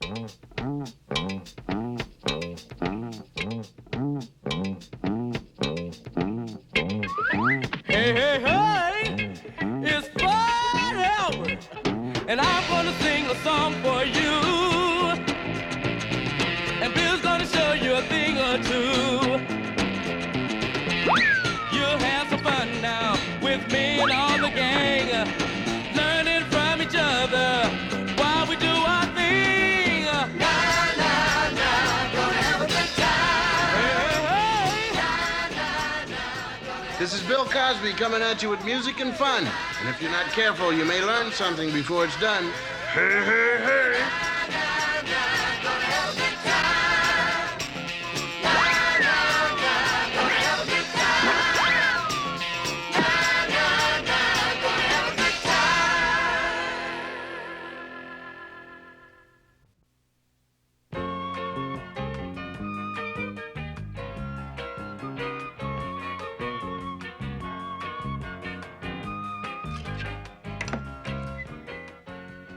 Hey, hey, hey, it's Fred Albert, and I'm gonna sing a song for you. And Bill's gonna show you a thing or two. You'll have some fun now with me and all the gang, learning from each other while we do our thing. Na, na, na, gonna have a good time. Hey, hey. This is Bill Cosby coming at you with music and fun. And if you're not careful, you may learn something before it's done. Hey, hey, hey.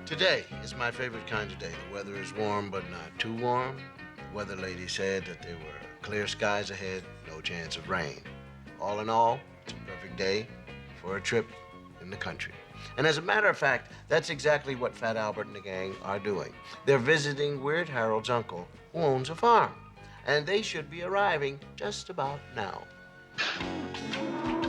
Today is my favorite kind of day. The weather is warm, but not too warm. The weather lady said that there were clear skies ahead, no chance of rain. All in all, it's a perfect day for a trip in the country. And as a matter of fact, that's exactly what Fat Albert and the gang are doing. They're visiting Weird Harold's uncle, who owns a farm. And they should be arriving just about now.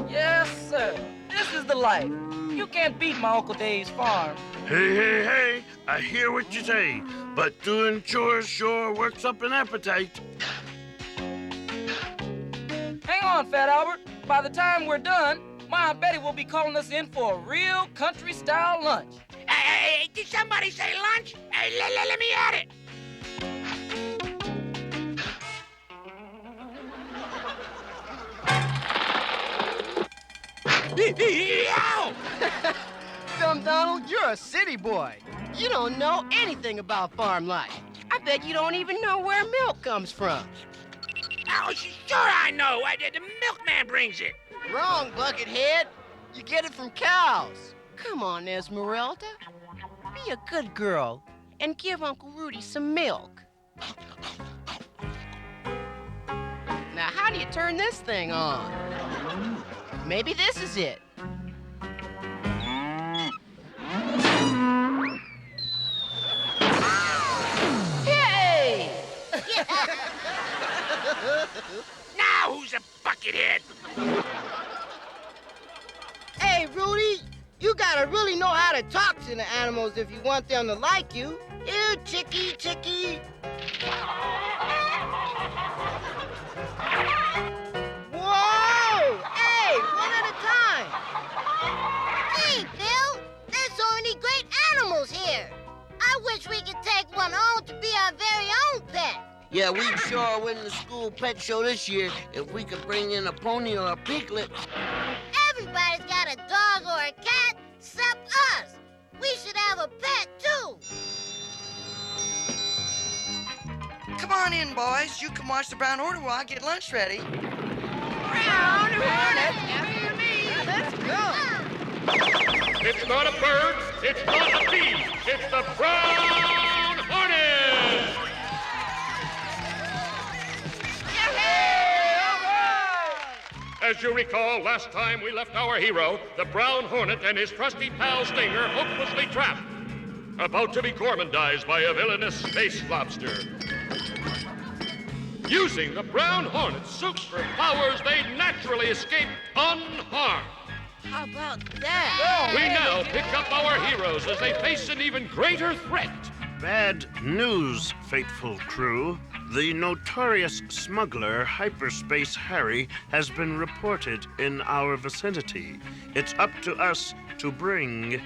Yes, sir. This is the life. You can't beat my Uncle Dave's farm. Hey, hey, hey, I hear what you say, but doing chores sure works up an appetite. Hang on, Fat Albert. By the time we're done, my Aunt Betty will be calling us in for a real country-style lunch. Hey, did somebody say lunch? Hey, let me at it. Ow! Dumb Donald, you're a city boy. You don't know anything about farm life. I bet you don't even know where milk comes from. Oh, sure I know. The milkman brings it. Wrong, Buckethead. You get it from cows. Come on, Esmeralda. Be a good girl and give Uncle Rudy some milk. Now, how do you turn this thing on? Maybe this is it. Hey! Now who's a buckethead? Hey, Rudy, you gotta really know how to talk to the animals if you want them to like you. Here, chickie, chickie. Whoa! Hey, one at a time. Hey, Bill, there's so many great animals here. I wish we could take one home to be our very own pet. Yeah, we'd sure win the school pet show this year if we could bring in a pony or a piglet. Everybody's got a dog or a cat except us. We should have a pet, too. Come on in, boys. You can watch the Brown Hornet while I get lunch ready. Brown Hornet, after me. Let's go. It's not a bird, it's not a bee, it's the Brown Hornet! As you recall, last time we left our hero, the Brown Hornet, and his trusty pal Stinger hopelessly trapped, about to be gormandized by a villainous space lobster. Using the Brown Hornet's super powers, they naturally escape unharmed. How about that? We now pick up our heroes as they face an even greater threat. Bad news, faithful crew. The notorious smuggler Hyperspace Harry has been reported in our vicinity. It's up to us to bring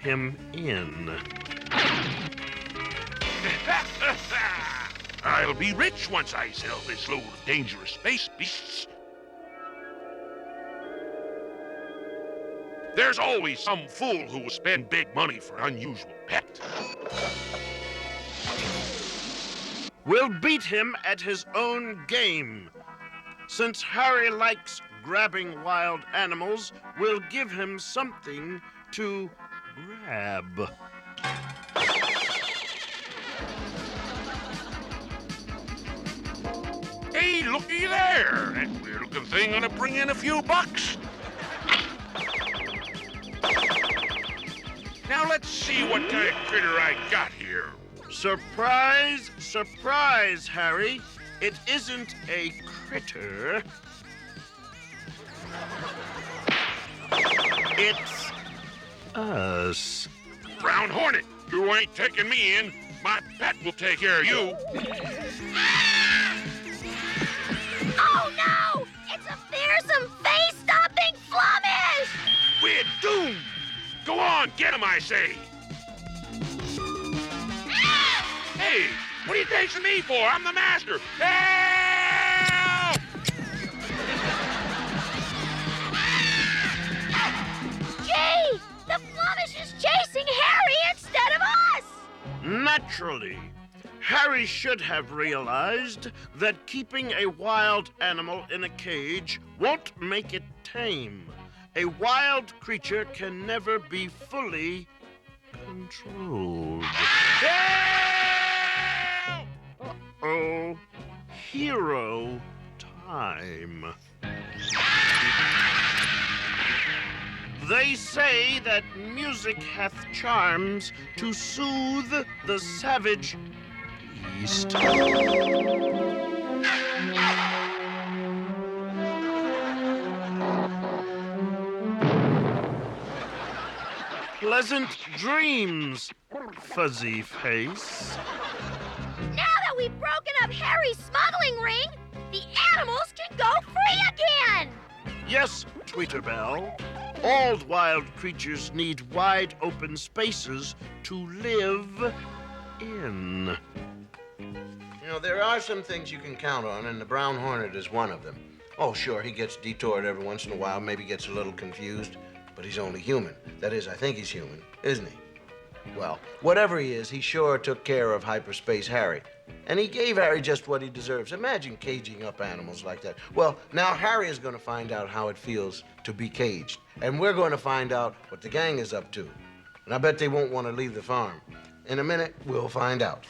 him in. I'll be rich once I sell this load of dangerous space beasts. There's always some fool who will spend big money for an unusual pet. We'll beat him at his own game. Since Harry likes grabbing wild animals, we'll give him something to grab. looky there. That weird-looking thing ought to bring in a few bucks. Now let's see what kind of critter I got here. Surprise, surprise, Harry. It isn't a critter. It's us. Brown Hornet, you ain't taking me in. My pet will take care of you. Oh no! It's a fearsome face-stomping Flemish! We're doomed. Go on, get him, I say. Hey, what do you take me for? I'm the master. Help! Gee! The Flemish is chasing Harry instead of us! Naturally, Harry should have realized that keeping a wild animal in a cage won't make it tame. A wild creature can never be fully controlled. Uh-oh. Hero time. They say that music hath charms to soothe the savage beast. Pleasant dreams, fuzzy face. Now that we've broken up Harry's smuggling ring, the animals can go free again! Yes, Tweeterbell. All wild creatures need wide open spaces to live in. You know, there are some things you can count on, and the brown hornet is one of them. Oh, sure, he gets detoured every once in a while, maybe gets a little confused, but he's only human. That is, I think he's human, isn't he? Well, whatever he is, he sure took care of Hyperspace Harry. And he gave Harry just what he deserves. Imagine caging up animals like that. Well, now Harry is going to find out how it feels to be caged. And we're going to find out what the gang is up to. And I bet they won't want to leave the farm. In a minute, we'll find out.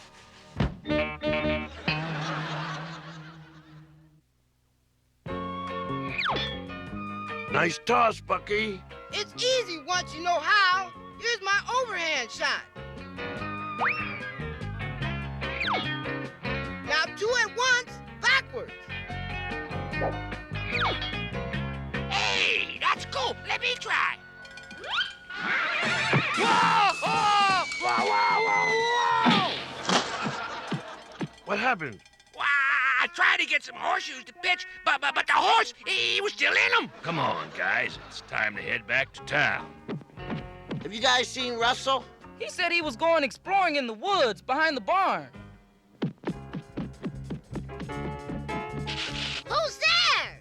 Nice toss, Bucky. It's easy once you know how. Here's my overhand shot. Now 2 at once, backwards. Hey, that's cool. Let me try. Whoa! Oh! Whoa, whoa, whoa, whoa! What happened? Wow, I tried to get some horseshoes to pitch, but the horse, he was still in them. Come on, guys. It's time to head back to town. Have you guys seen Russell? He said he was going exploring in the woods behind the barn. Who's there?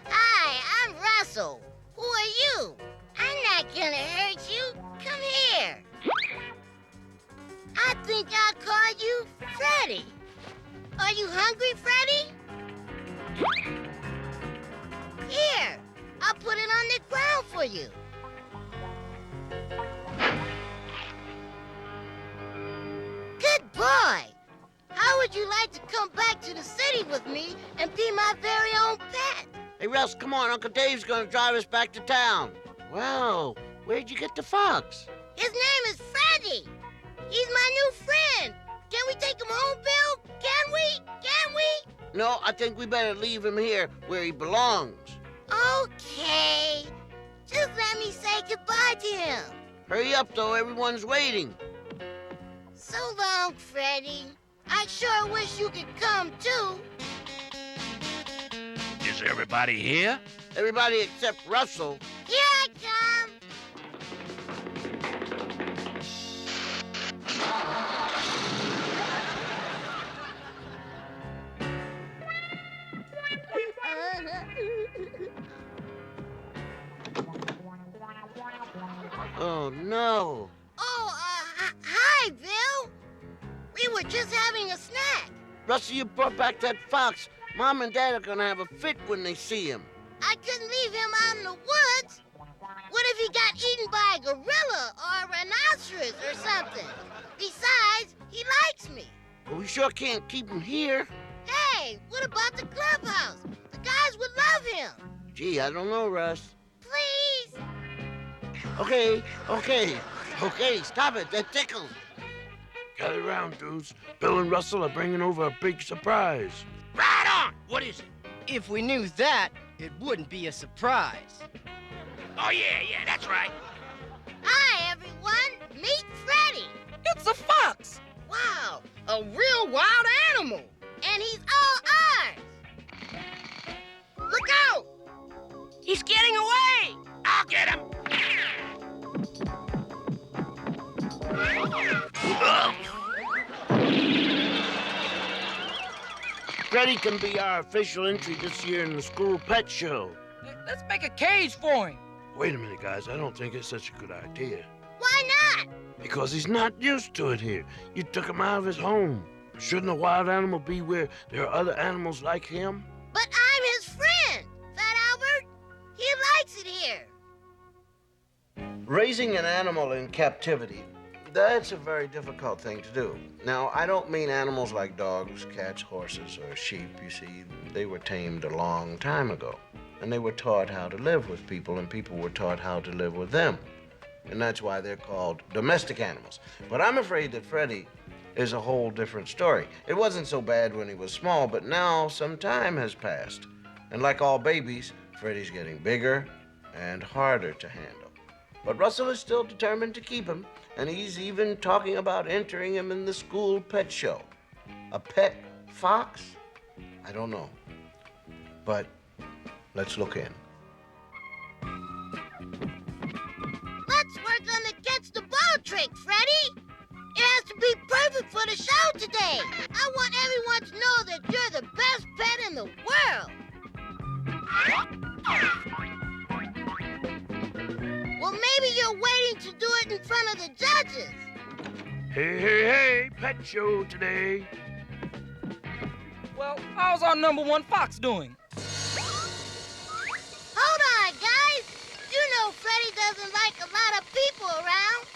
Hi, I'm Russell. Who are you? I'm not gonna hurt you. Come here. I think I'll call you Freddy. Are you hungry, Freddy? Here, I'll put it on the ground for you. Good boy. How would you like to come back to the city with me and be my very own pet? Hey, Russ, come on. Uncle Dave's gonna drive us back to town. Wow, where'd you get the fox? His name is Freddy. He's my new friend. Can we take him home, Bill? Can we? Can we? No, I think we better leave him here where he belongs. Okay. Just let me say goodbye to him. Hurry up, though. Everyone's waiting. So long, Freddy. I sure wish you could come, too. Is everybody here? Everybody except Russell. Here I come. Oh, no. Oh, hi, Bill. We were just having a snack. Russell, you brought back that fox. Mom and Dad are gonna have a fit when they see him. I couldn't leave him out in the woods. What if he got eaten by a gorilla or a rhinoceros or something? Besides, he likes me. Well, we sure can't keep him here. Hey, what about the clubhouse? The guys would love him. Gee, I don't know, Russ. Please. Okay, stop it. That tickles. Gather around, dudes. Bill and Russell are bringing over a big surprise. Right on. What is it? If we knew that, it wouldn't be a surprise. Oh, yeah, that's right. Hi, everyone. Meet Freddy. It's a fox. Wow, a real wild animal. And he's all ours. Look out! He's getting away. I'll get him. Freddy can be our official entry this year in the school pet show. Let's make a cage for him. Wait a minute, guys. I don't think it's such a good idea. Why not? Because he's not used to it here. You took him out of his home. Shouldn't a wild animal be where there are other animals like him? But I'm his friend, Fat Albert. He likes it here. Raising an animal in captivity, that's a very difficult thing to do. Now, I don't mean animals like dogs, cats, horses, or sheep. You see, they were tamed a long time ago. And they were taught how to live with people, and people were taught how to live with them. And that's why they're called domestic animals. But I'm afraid that Freddy is a whole different story. It wasn't so bad when he was small, but now some time has passed. And like all babies, Freddy's getting bigger and harder to handle. But Russell is still determined to keep him, and he's even talking about entering him in the school pet show. A pet fox? I don't know. But let's look in. Let's work on the catch the ball trick, Freddy. It has to be perfect for the show today. I want everyone to know that you're the best pet in the world. Well, maybe you're waiting to do it in front of the judges. Hey, pet show today. Well, how's our #1 fox doing? Hold on, guys. You know Freddy doesn't like a lot of people around.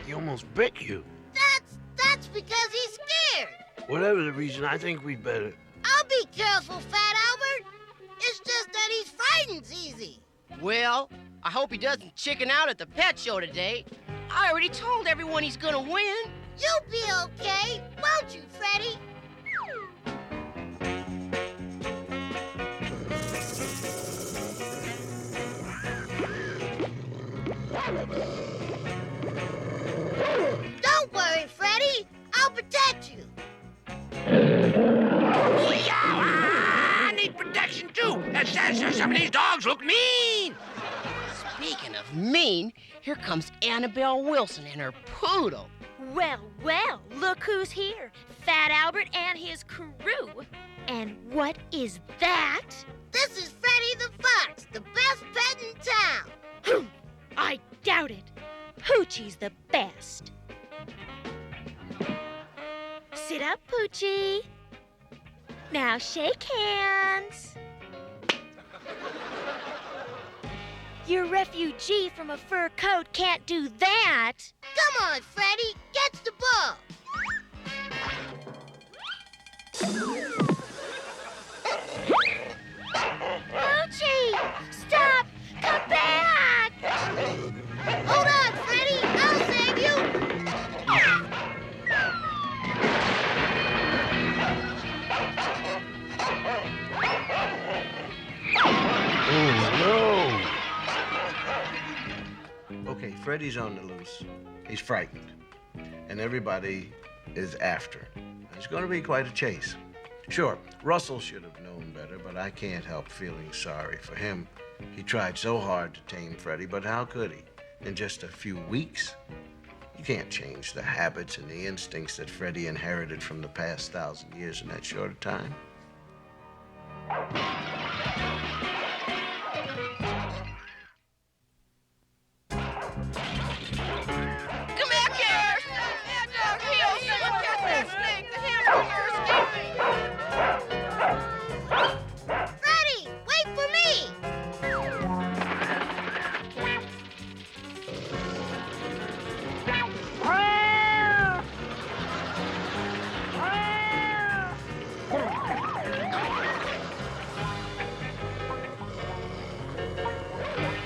He almost bit you. That's because he's scared. Whatever the reason, I think we'd better. I'll be careful, Fat Albert. It's just that he's frightened easy. Well, I hope he doesn't chicken out at the pet show today. I already told everyone he's gonna win. You'll be okay, won't you, Freddy? Don't worry, Freddy. I'll protect you. I need protection, too. Some of these dogs look mean. Speaking of mean, here comes Annabelle Wilson and her poodle. Well, look who's here. Fat Albert and his crew. And what is that? This is Freddy the Fox, the best pet in town. I doubt it. Poochie's the best. Sit up, Poochie. Now shake hands. Your refugee from a fur coat can't do that. Come on, Freddy, catch the ball. Poochie, stop! Come back! Hold on, Freddy, I'll save you. Oh, no! Okay, Freddy's on the loose. He's frightened. And everybody is after him. It's going to be quite a chase. Sure, Russell should have known better, but I can't help feeling sorry for him. He tried so hard to tame Freddy, but how could he? In just a few weeks? You can't change the habits and the instincts that Freddy inherited from the past 1,000 years in that short a time. Come back here! Look at that snake! The hamburger escaping! Freddy, wait for me!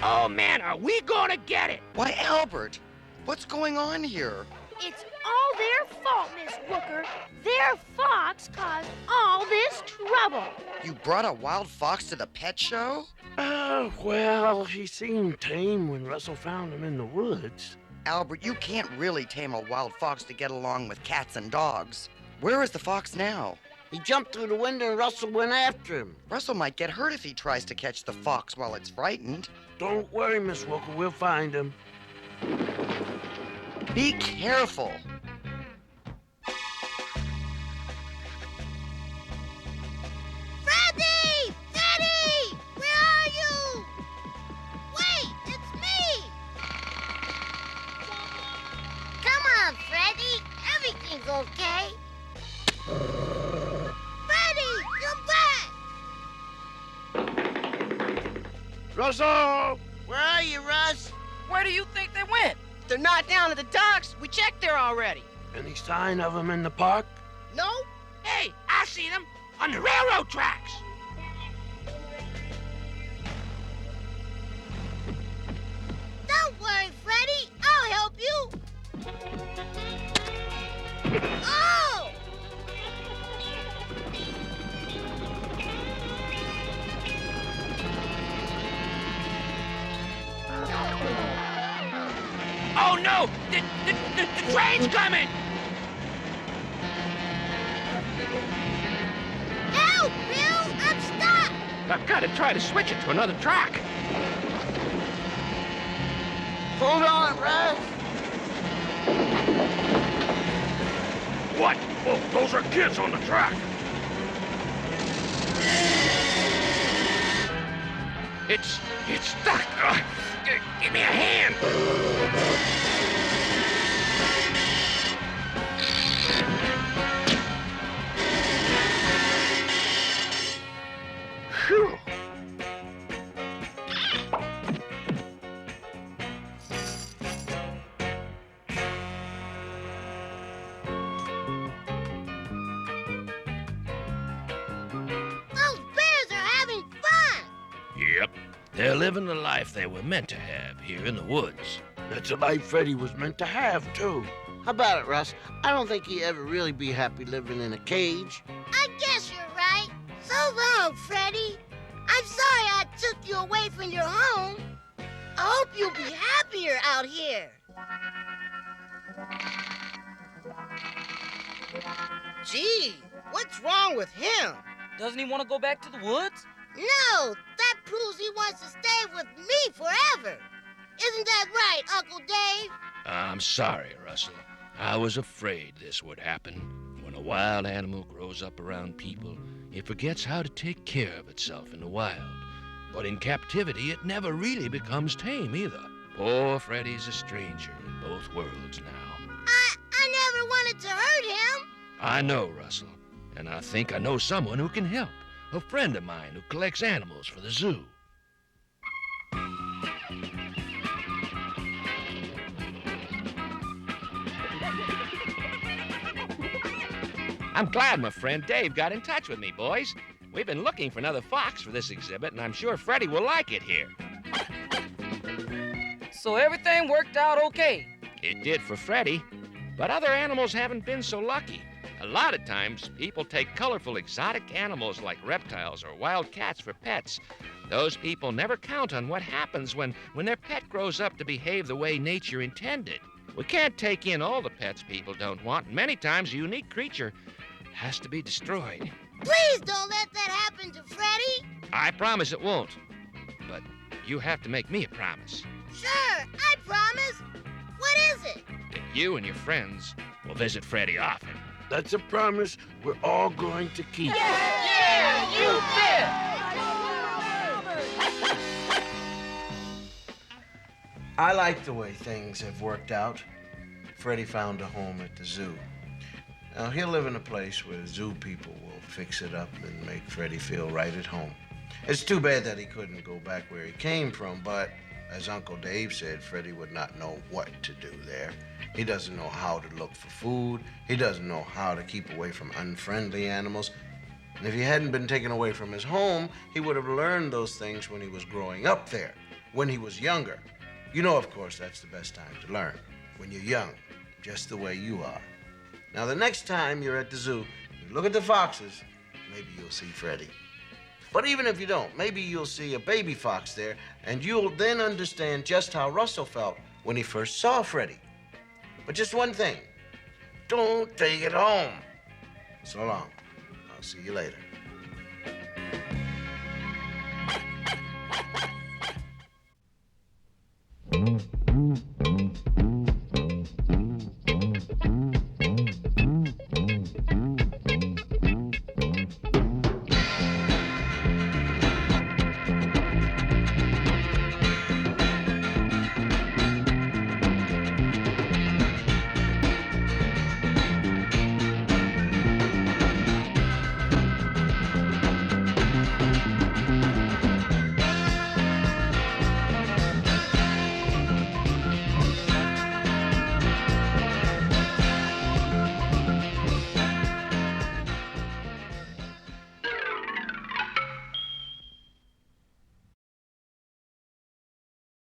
Oh, man, are we gonna get it? Why, Albert, what's going on here? It's all their fault, Miss Wooker. Their fox caused all this trouble. You brought a wild fox to the pet show? Well, he seemed tame when Russell found him in the woods. Albert, you can't really tame a wild fox to get along with cats and dogs. Where is the fox now? He jumped through the window and Russell went after him. Russell might get hurt if he tries to catch the fox while it's frightened. Don't worry, Miss Walker, we'll find him. Be careful. Freddy! Freddy! Where are you? Wait, it's me! Come on, Freddy. Everything's okay. Freddy, come back! Russell! Where are you, Russ? Where do you think they went? They're not down at the docks. We checked there already. Any sign of him in the park? No? Hey, I see them on the railroad tracks. Don't worry, Freddy. I'll help you. Oh! Oh, no! The train's coming! Help, Bill! I'm stuck! I've got to try to switch it to another track. Hold on, Russ. What? Oh, those are kids on the track. It's stuck. Give me a hand. Phew. Those bears are having fun! Yep. They're living the life they were meant to have here in the woods. That's a life Freddie was meant to have, too. How about it, Russ? I don't think he'd ever really be happy living in a cage. I guess you're right. So long, Freddy. I'm sorry I took you away from your home. I hope you'll be happier out here. Gee, what's wrong with him? Doesn't he want to go back to the woods? No, that proves he wants to stay with me forever. Isn't that right, Uncle Dave? I'm sorry, Russell. I was afraid this would happen. When a wild animal grows up around people, it forgets how to take care of itself in the wild. But in captivity, it never really becomes tame either. Poor Freddie's a stranger in both worlds now. I never wanted to hurt him. I know, Russell, and I think I know someone who can help. A friend of mine who collects animals for the zoo. I'm glad my friend Dave got in touch with me, boys. We've been looking for another fox for this exhibit, and I'm sure Freddie will like it here. So everything worked out okay. It did for Freddie, but other animals haven't been so lucky. A lot of times, people take colorful exotic animals like reptiles or wild cats for pets. Those people never count on what happens when their pet grows up to behave the way nature intended. We can't take in all the pets people don't want, and many times a unique creature has to be destroyed. Please don't let that happen to Freddy. I promise it won't. But you have to make me a promise. Sure, I promise. What is it? That you and your friends will visit Freddie often. That's a promise we're all going to keep. Yeah, you bet! I like the way things have worked out. Freddie found a home at the zoo. Now, he'll live in a place where zoo people will fix it up and make Freddie feel right at home. It's too bad that he couldn't go back where he came from, but as Uncle Dave said, Freddie would not know what to do there. He doesn't know how to look for food. He doesn't know how to keep away from unfriendly animals. And if he hadn't been taken away from his home, he would have learned those things when he was growing up there, when he was younger. You know, of course, that's the best time to learn, when you're young, just the way you are. Now, the next time you're at the zoo, you look at the foxes, maybe you'll see Freddie. But even if you don't, maybe you'll see a baby fox there, and you'll then understand just how Russell felt when he first saw Freddie. But just one thing, don't take it home. So long. I'll see you later.